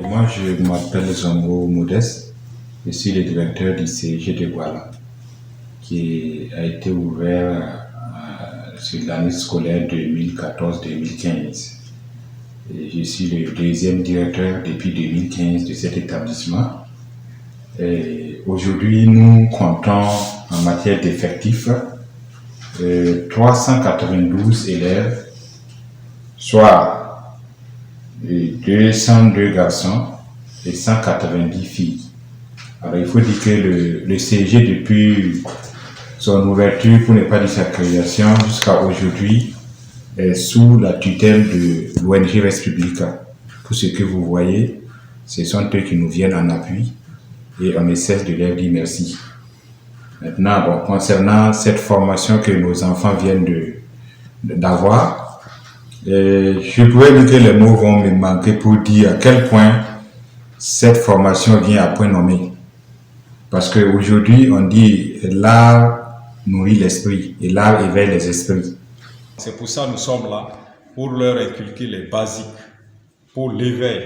Moi, je m'appelle Zongo Modeste. Je suis le directeur du CEG de Douala, qui a été ouvert sur l'année scolaire 2014-2015. Et je suis le deuxième directeur depuis 2015 de cet établissement. Et aujourd'hui, nous comptons en matière d'effectifs 392 élèves, soit 202 garçons et 190 filles. Alors il faut dire que le CEG, depuis son ouverture, pour ne pas dire sa création, jusqu'à aujourd'hui, est sous la tutelle de l'ONG Res Publica. Tout ce que vous voyez, ce sont eux qui nous viennent en appui et on ne cesse de leur dire merci. Maintenant, concernant cette formation que nos enfants viennent d'avoir, je pourrais dire que les mots vont me manquer pour dire à quel point cette formation vient à point nommé. Parce qu'aujourd'hui, on dit l'art nourrit l'esprit et l'art éveille les esprits. C'est pour ça que nous sommes là, pour leur inculquer les basiques, pour l'éveil,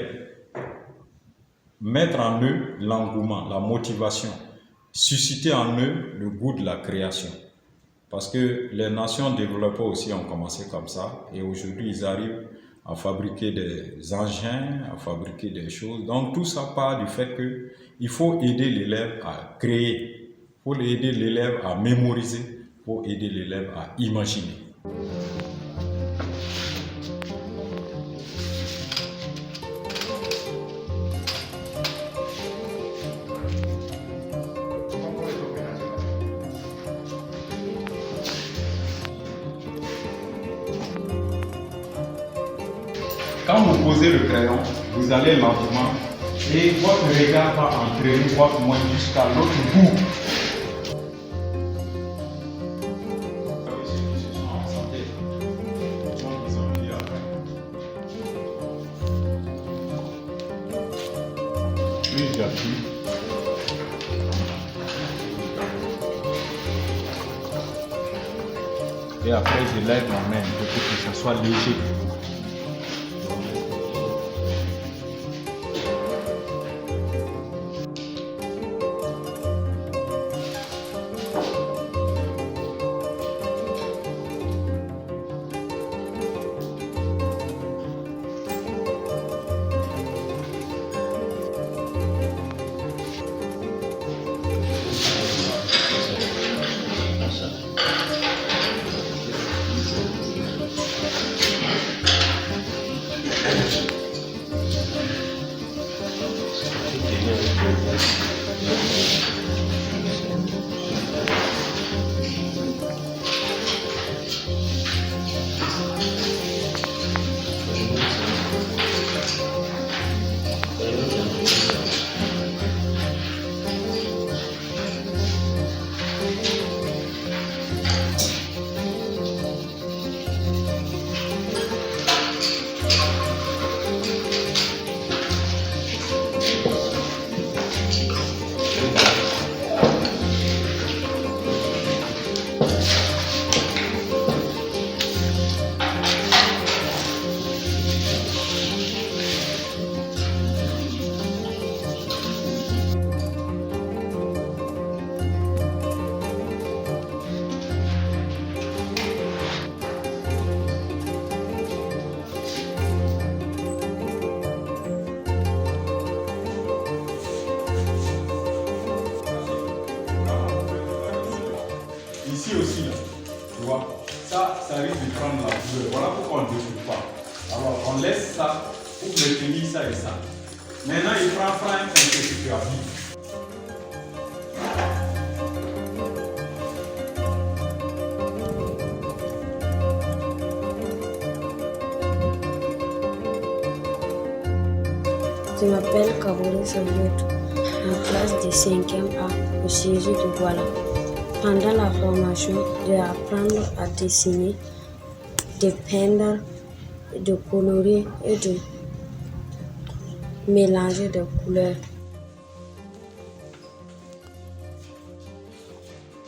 mettre en eux l'engouement, la motivation, susciter en eux le goût de la création. Parce que les nations développées aussi ont commencé comme ça et aujourd'hui ils arrivent à fabriquer des engins, à fabriquer des choses. Donc tout ça part du fait qu'il faut aider l'élève à créer, il faut aider l'élève à mémoriser, il faut aider l'élève à imaginer. Quand vous posez le crayon, vous allez lentement et votre regard va entraîner votre main jusqu'à l'autre bout. Puis j'appuie. Et après je lève ma main pour que ça soit léger. Ici aussi, là, tu vois, ça risque de prendre la couleur. Voilà pourquoi on ne découpe pas. Alors, on laisse ça pour maintenir ça et ça. Maintenant, il prend frein un peu que tu as vu. Je m'appelle Kabore Samietou, en classe de 5e A. au siège de Douala. Pendant la formation, j'ai appris à dessiner, de peindre, de colorer et de mélanger des couleurs.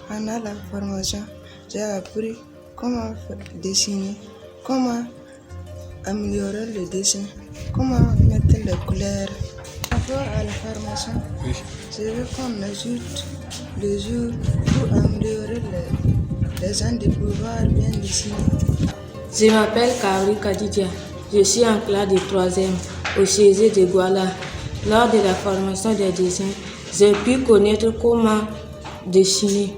Pendant la formation, j'ai appris comment dessiner, comment améliorer le dessin, comment mettre les couleurs. Après à la formation, je veux qu'on ajoute des jours pour améliorer les gens de pouvoir bien dessiner. Je m'appelle Kaori Kadidia. Je suis en classe de 3e au CEG de Douala. Lors de la formation des dessins, j'ai pu connaître comment dessiner,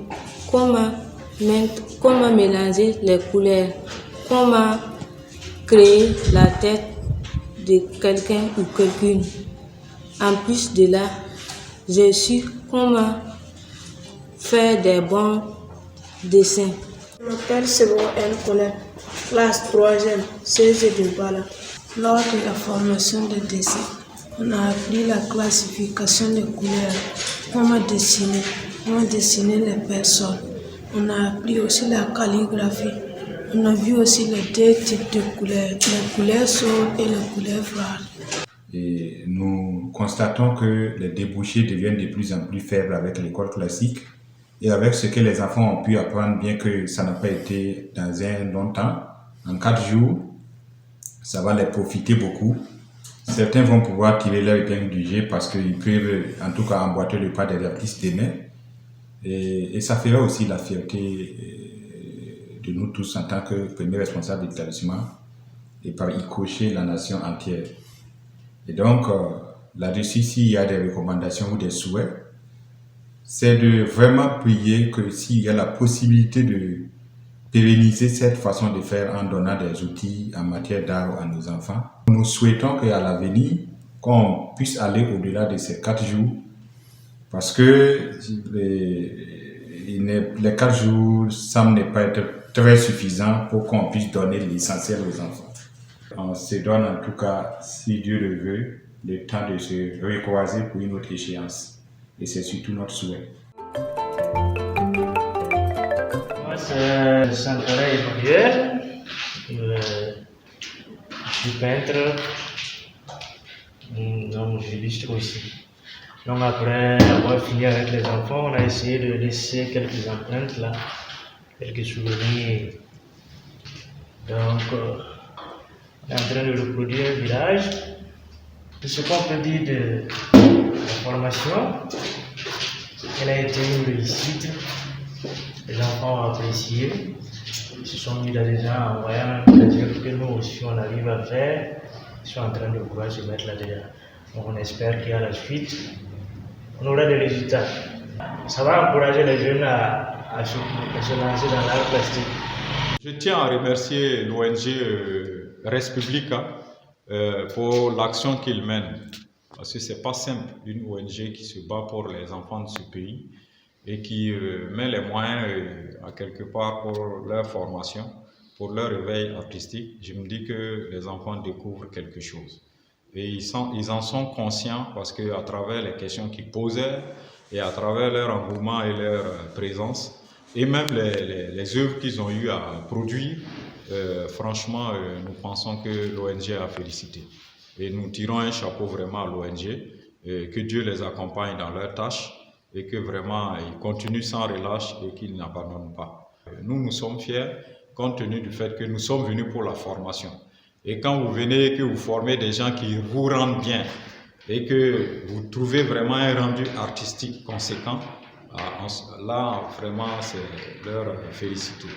comment mélanger les couleurs, comment créer la tête de quelqu'un ou quelqu'une. En plus de là, j'ai su comment faire des bons dessins. Je m'appelle Sebon El Colette, classe 3e, CEG de Douala. Lors de la formation de dessin, on a appris la classification des couleurs, comment dessiner les personnes. On a appris aussi la calligraphie. On a vu aussi les deux types de couleurs, les couleurs sombres et les couleurs froides. Et nous constatons que les débouchés deviennent de plus en plus faibles avec l'école classique et avec ce que les enfants ont pu apprendre, bien que ça n'a pas été dans un long temps. En 4 jours, ça va les profiter beaucoup. Certains vont pouvoir tirer leur épingle du jeu parce qu'ils peuvent en tout cas emboîter le pas des artistes demain. Et ça fera aussi la fierté de nous tous en tant que premiers responsables d'établissement et par y cocher la nation entière. Et donc, là-dessus, s'il y a des recommandations ou des souhaits, c'est de vraiment prier que s'il y a la possibilité de pérenniser cette façon de faire en donnant des outils en matière d'art à nos enfants. Nous souhaitons qu'à l'avenir, qu'on puisse aller au-delà de ces 4 jours, parce que les 4 jours semblent ne pas être très suffisants pour qu'on puisse donner l'essentiel aux enfants. On se donne en tout cas, si Dieu le veut, le temps de se recroiser pour une autre échéance. Et c'est surtout notre souhait. Moi, c'est Sankara Emmanuel. Je suis peintre, donc j'illustre aussi. Donc après avoir fini avec les enfants, on a essayé de laisser quelques empreintes là, quelques souvenirs. Donc, on est en train de reproduire un village. Tout ce qu'on peut dire de la formation, elle a été une réussite. Les enfants ont apprécié. Ils se sont mis dans les gens en voyant que nous aussi on arrive à faire. Ils sont en train de pouvoir se mettre là-dedans. Donc on espère qu'à la suite, on aura des résultats. Ça va encourager les jeunes à se lancer dans l'art plastique. Je tiens à remercier l'ONG Res Publica pour l'action qu'il mène. Parce que ce n'est pas simple, une ONG qui se bat pour les enfants de ce pays et qui met les moyens à quelque part pour leur formation, pour leur réveil artistique. Je me dis que les enfants découvrent quelque chose. Et ils en sont conscients parce qu'à travers les questions qu'ils posaient et à travers leur engouement et leur présence, et même les œuvres qu'ils ont eu à produire, franchement, nous pensons que l'ONG a félicité. Et nous tirons un chapeau vraiment à l'ONG, que Dieu les accompagne dans leurs tâches et que vraiment ils continuent sans relâche et qu'ils n'abandonnent pas. Nous sommes fiers compte tenu du fait que nous sommes venus pour la formation. Et quand vous venez et que vous formez des gens qui vous rendent bien et que vous trouvez vraiment un rendu artistique conséquent, là vraiment c'est leur féliciter.